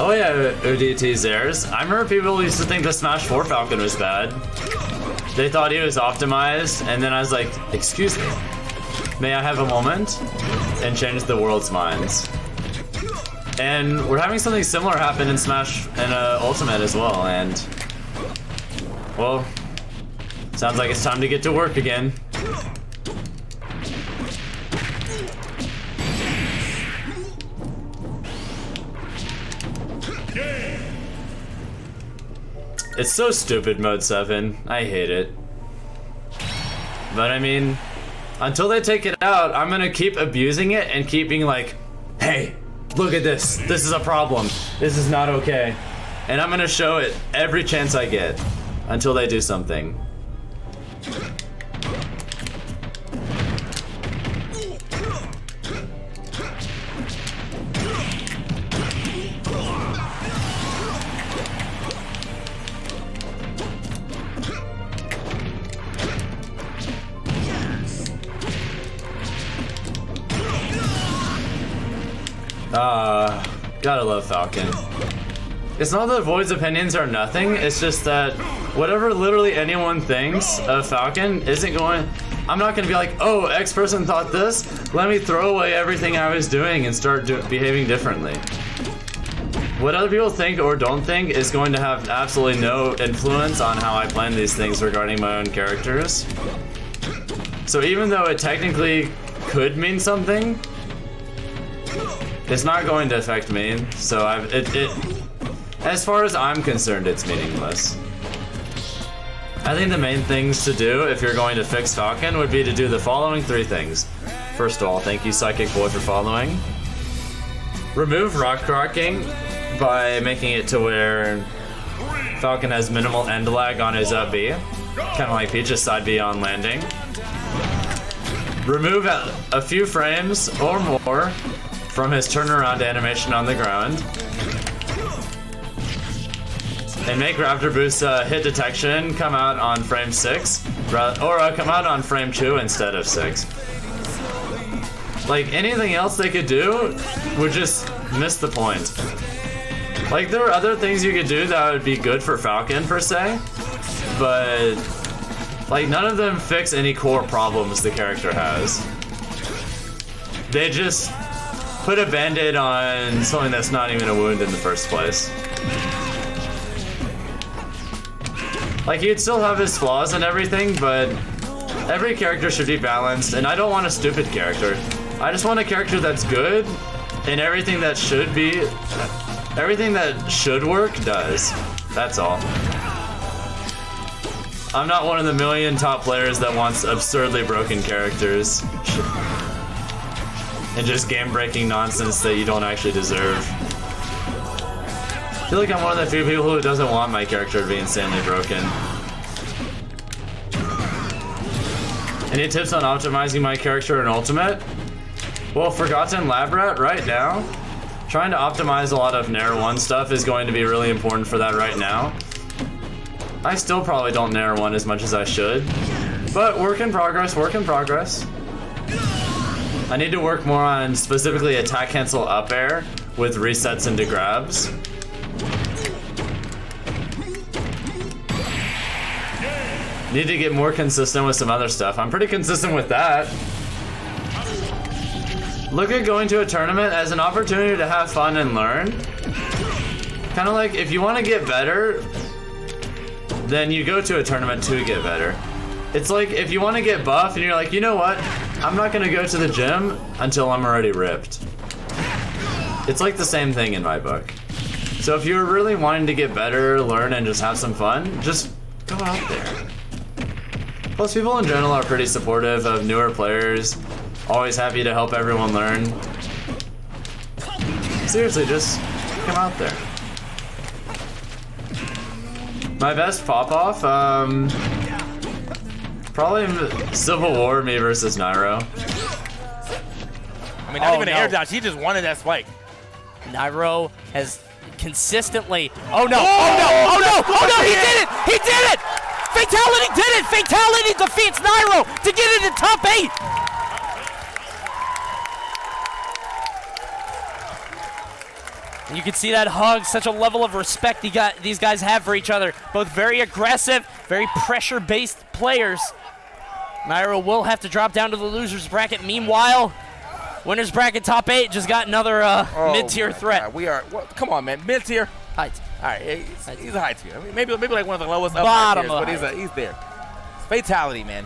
Oh yeah, ODT's theirs. I remember people used to think the Smash 4 Falcon was bad. They thought he was optimized, and then I was like, excuse me, may I have a moment? And changed the world's minds. And we're having something similar happen in Smash and Ultimate as well, and well, sounds like it's time to get to work again. It's so stupid, Mode 7. I hate it. But I mean, until they take it out, I'm gonna keep abusing it and keep being like, hey, look at this. This is a problem. This is not okay. And I'm gonna show it every chance I get until they do something. Gotta love Falcon. It's not that Void's opinions are nothing, it's just that whatever literally anyone thinks of Falcon isn't going... I'm not gonna be like, oh, X person thought this, let me throw away everything I was doing and start behaving differently. What other people think or don't think is going to have absolutely no influence on how I plan these things regarding my own characters. So even though it technically could mean something, it's not going to affect me, so as far as I'm concerned, it's meaningless. I think the main things to do if you're going to fix Falcon would be to do the following 3 things. First of all, thank you Psychic Boy for following. Remove rock crocking by making it to where Falcon has minimal end lag on his B, kind of like Peach's side B on landing. Remove a few frames or more from his turnaround animation on the ground. And make Raptor Boost hit detection come out on frame 6, or come out on frame 2 instead of 6. Like, anything else they could do would just miss the point. Like, there are other things you could do that would be good for Falcon, per se, but like, none of them fix any core problems the character has. They just put a band-aid on something that's not even a wound in the first place. Like, he'd still have his flaws and everything, but every character should be balanced, and I don't want a stupid character. I just want a character that's good, and everything that should work does. That's all. I'm not one of the million top players that wants absurdly broken characters and just game-breaking nonsense that you don't actually deserve. I feel like I'm one of the few people who doesn't want my character to be insanely broken. Any tips on optimizing my character in Ultimate? Well, Forgotten Lab Rat right now, trying to optimize a lot of Nair 1 stuff is going to be really important for that right now. I still probably don't Nair 1 as much as I should, but work in progress, work in progress. I need to work more on specifically attack cancel up air with resets into grabs. Need to get more consistent with some other stuff. I'm pretty consistent with that. Look at going to a tournament as an opportunity to have fun and learn. Kind of like, if you want to get better, then you go to a tournament to get better. It's like, if you want to get buff and you're like, you know what? I'm not going to go to the gym until I'm already ripped. It's like the same thing in my book. So if you're really wanting to get better, learn, and just have some fun, just go out there. Plus, people in general are pretty supportive of newer players, always happy to help everyone learn. Seriously, just come out there. My best pop-off, probably Civil War, me versus Nairo. I mean, not even an air dodge, he just wanted that spike. Nairo has consistently... Oh no, oh no, oh no, oh no, he did it! He did it! Fatality did it! Fatality defeats Nairo to get into top 8! You can see that hug, such a level of respect these guys have for each other. Both very aggressive, very pressure-based players. Nairo will have to drop down to the loser's bracket. Meanwhile, winner's bracket top 8 just got another mid-tier threat. Come on, man. Mid-tier? High. All right, he's a high tier. I mean, maybe like one of the lowest Bottom tiers, but he's there. Fatality, man.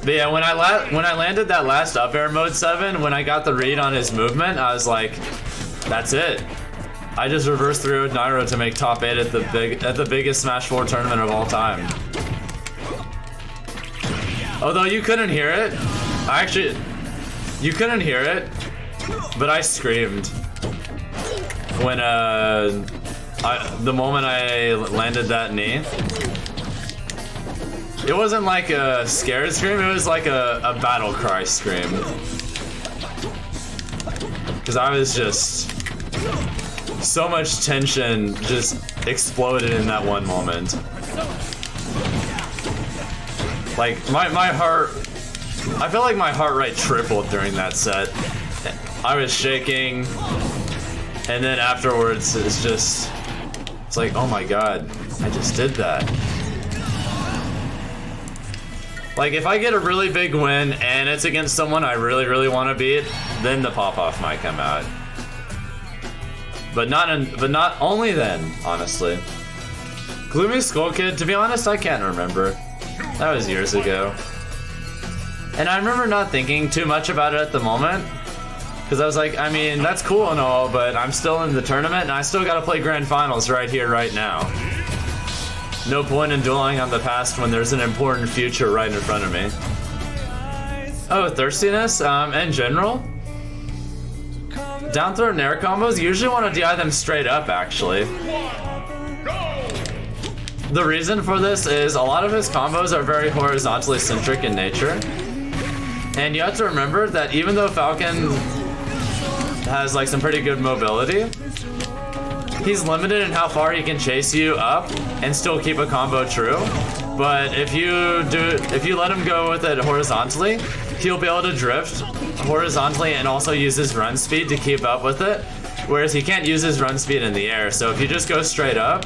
But yeah, when I landed that last up air mode 7, when I got the read on his movement, I was like, that's it. I just reversed through Nairo to make top 8 at the biggest Smash 4 tournament of all time. Although you couldn't hear it. You couldn't hear it, but I screamed when the moment I landed that knee. It wasn't like a scared scream, it was like a battle cry scream. Because I was just... so much tension just exploded in that one moment. Like, my heart... I felt like my heart rate tripled during that set. I was shaking. And then afterwards, it's like, oh my god, I just did that. Like, if I get a really big win and it's against someone I really, really want to beat, then the pop-off might come out. But not only then, honestly. Gloomy Skull Kid, to be honest, I can't remember. That was years ago. And I remember not thinking too much about it at the moment. Because I was like, I mean, that's cool and all, but I'm still in the tournament and I still gotta play Grand Finals right here, right now. No point in dwelling on the past when there's an important future right in front of me. Oh, thirstiness? In general? Down throw nair combos, you usually want to DI them straight up, actually. The reason for this is a lot of his combos are very horizontally centric in nature. And you have to remember that even though Falcon has like some pretty good mobility, he's limited in how far he can chase you up and still keep a combo true. But if you let him go with it horizontally, he'll be able to drift horizontally and also use his run speed to keep up with it. Whereas he can't use his run speed in the air. So if you just go straight up,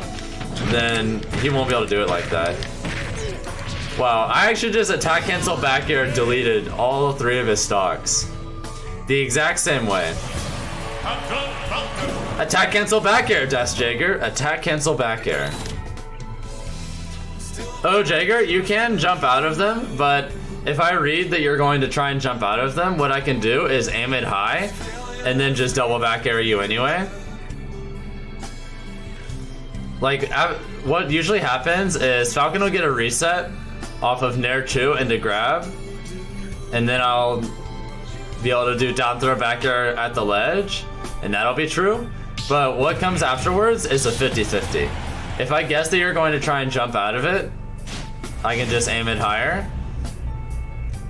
then he won't be able to do it like that. Wow, I actually just attack cancel back air deleted all 3 of his stocks. The exact same way. Attack cancel back air, Das Jager. Attack cancel back air. Oh, Jager, you can jump out of them, but if I read that you're going to try and jump out of them, what I can do is aim it high and then just double back air you anyway. Like, what usually happens is Falcon will get a reset off of Nair 2 into grab, and then I'll be able to do down throw back air at the ledge, and that'll be true. But what comes afterwards is a 50-50. If I guess that you're going to try and jump out of it, I can just aim it higher,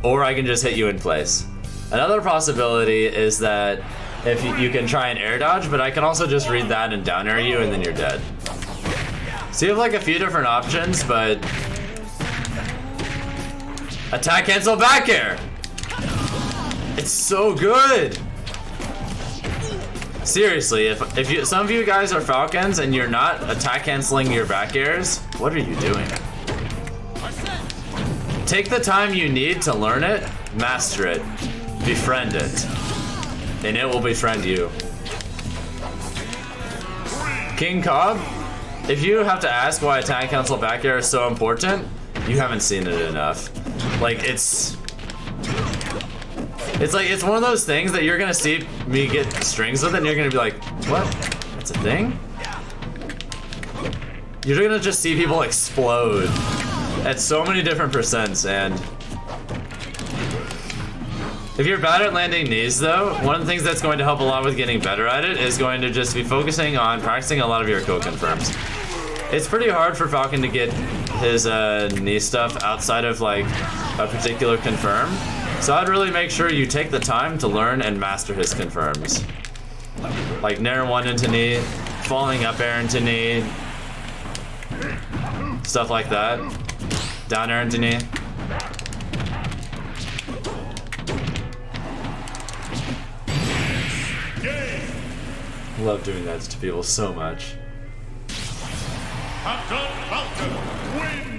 or I can just hit you in place. Another possibility is that if you can try and air dodge, but I can also just read that and down air you, and then you're dead. So you have like a few different options, but attack cancel back air. It's so good. Seriously, if some of you guys are Falcons and you're not attack canceling your back airs, what are you doing? Take the time you need to learn it, master it, befriend it, and it will befriend you. King Cobb, if you have to ask why attack cancel back air is so important, you haven't seen it enough. Like, it's one of those things that you're gonna see me get strings with it and you're gonna be like, what? That's a thing? You're gonna just see people explode at so many different percents. And if you're bad at landing knees though, one of the things that's going to help a lot with getting better at it is going to just be focusing on practicing a lot of your co-confirms. It's pretty hard for Falcon to get his knee stuff outside of like a particular confirm. So I'd really make sure you take the time to learn and master his confirms. Like Nair 1 into knee, falling up air into knee, stuff like that. Down air into knee. Love doing that to people so much. Captain Falcon wins.